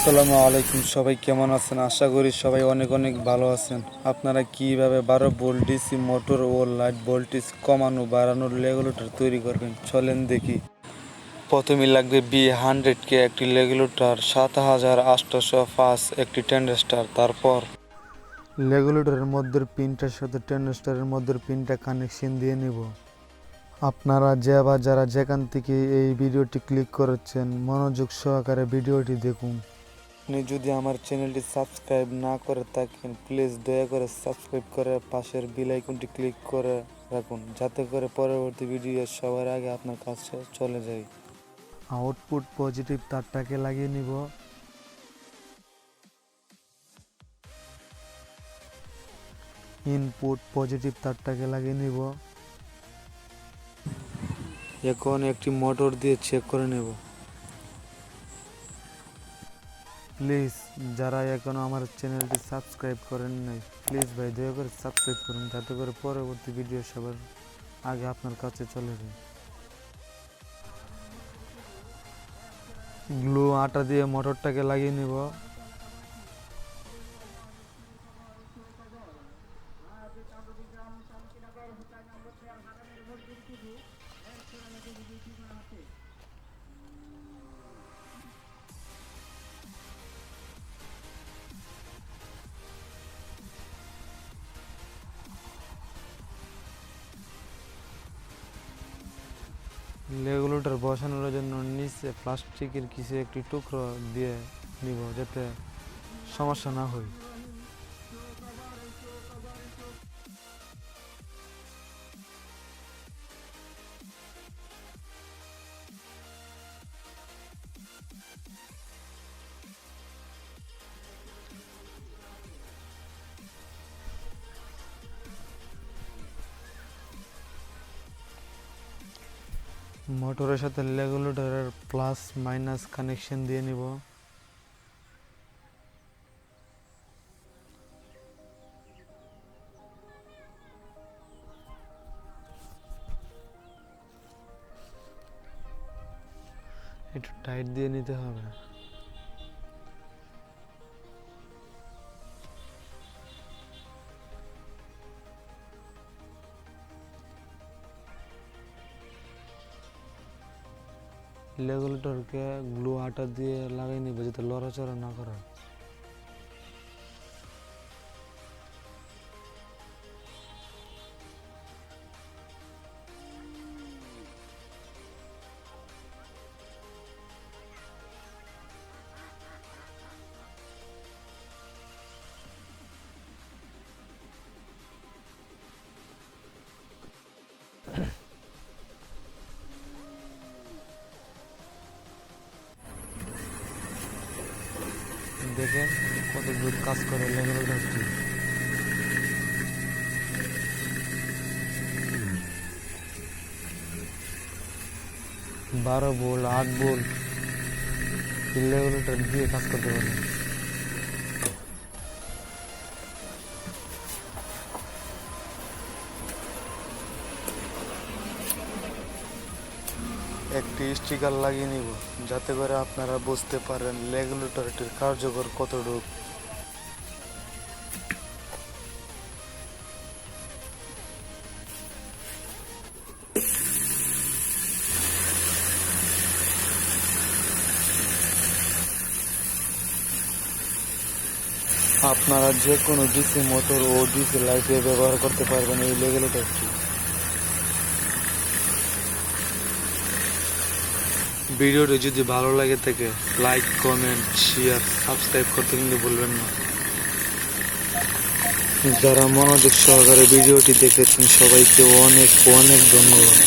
আসসালামু আলাইকুম, সবাই কেমন আছেন? আশা করি সবাই অনেক অনেক ভালো আছেন। আপনারা কিভাবে 12 ভোল্ট ডিসি মোটর ও লাইট ভোল্টেজ কমানো বাড়ানোর রেগুলেটর তৈরি করবেন চলেন দেখি। প্রথমে লাগবে B100K একটি রেগুলেটর, 7805 একটি ট্রানজিস্টর। তারপর রেগুলেটরের মধ্যে পিনটার সাথে ট্রানজিস্টরের মধ্যে পিনটা কানেকশন দিয়ে নিব। আপনারা যারা যেখান থেকে এই ভিডিওটি ক্লিক করেছেন মনোযোগ সহকারে ভিডিওটি দেখুন। আপনি যদি আমার চ্যানেলটি সাবস্ক্রাইব না করে থাকেন প্লিজ দয়া করে সাবস্ক্রাইব করে পাশের বেল আইকনটি ক্লিক করে রাখুন, যাতে করে পরবর্তী ভিডিও সবার আগে আপনার কাছে চলে যায়। আউটপুট পজিটিভ তারটাকে লাগিয়ে নিব। ইনপুট পজিটিভ তারটাকে লাগিয়ে নিব। এখন একটি মোটর দিয়ে চেক করে নেব। প্লিজ যারা এখনো আমার চ্যানেলটি সাবস্ক্রাইব করেন নাই প্লিজ ভাই দয়া করে সাবস্ক্রাইব করুন, যাতে করে পরবর্তী ভিডিও সবার আগে আপনার কাছে চলে যায়। গ্লু আটা দিয়ে মোটরটাকে লাগিয়ে নিব। রেগুলেটর বসানোর জন্য নিচে প্লাস্টিকের কিছু একটি টুকরো দিয়ে নিব, যাতে সমস্যা না হয়। মোটরের সাথে রেগুলেটরের প্লাস মাইনাস কানেকশন দিয়ে নিব। একটু টাইট দিয়ে নিতে হবে। রেগুলেটরকে গ্লু আটা দিয়ে লাগিয়ে নিব, যাতে লড়াচড়া না করে। দেখেন কত দূর কাজ করে রেগুলেটরটি। 12 ভোল্ট 8 ভোল্ট রেগুলেটর দিয়ে কাজ করতে পারে। একটি স্টিকার লাগিয়ে নিব, যাতে করে আপনারা বুঝতে পারেন রেগুলেটরটির কার্যকর কতটুকু। আপনারা যে কোনো ডিসি মোটর ও ডিসি লাইটে ব্যবহার করতে পারবেন এই রেগুলেটরটি। ভিডিওটি যদি ভালো লাগে থাকে লাইক, কমেন্ট, শেয়ার, সাবস্ক্রাইব করতে কিন্তু ভুলবেন না। যারা মনোযোগ সহকারে ভিডিওটি দেখেছেন সবাইকে অনেক অনেক ধন্যবাদ।